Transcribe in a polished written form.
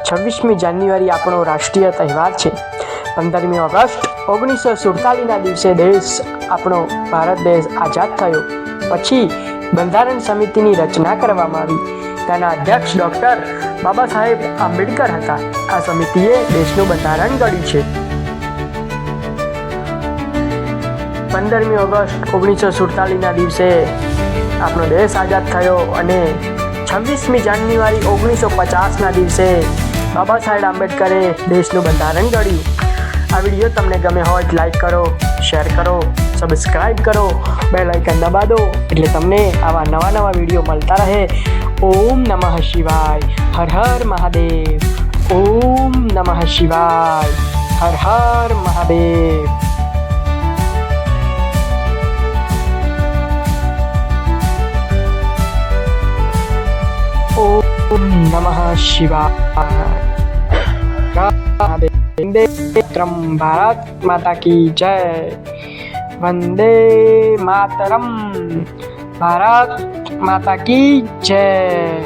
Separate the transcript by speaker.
Speaker 1: 26મી જાન્યુઆરી આપણો રાષ્ટ્રીય તહેવાર છે। 15મી ઓગસ્ટ 1947ના દિવસે આપણો ભારત દેશ આઝાદ થયો પછી બંધારણ સમિતિની રચના કરવામાં આવી। તેના અધ્યક્ષ ડૉક્ટર બાબા સાહેબ આંબેડકર હતા। આ સમિતિએ દેશનું બંધારણ ઘડ્યું છે। 15મી ઓગસ્ટ 1947ના દિવસે આપણો દેશ આઝાદ થયો અને 26મી જાન્યુઆરી 1950ના દિવસે બાબા સાહેબ આંબેડકરે દેશનું બંધારણ ઘડ્યું। આ વિડીયો તમને ગમે હોય તો લાઈક કરો, શેર કરો, સબસ્ક્રાઈબ કરો, બેલ આઇકન દબા દો એટલે તમને આવા નવા વિડીયો મળતા રહે। ઓમ નમઃ શિવાય, હર હર મહાદેવ। ઓમ નમઃ શિવાય, હર હર મહાદેવ। ओम नमः शिवाय। वंदे मातरम। भारत माता की जय। वंदे मातरम। भारत माता की जय।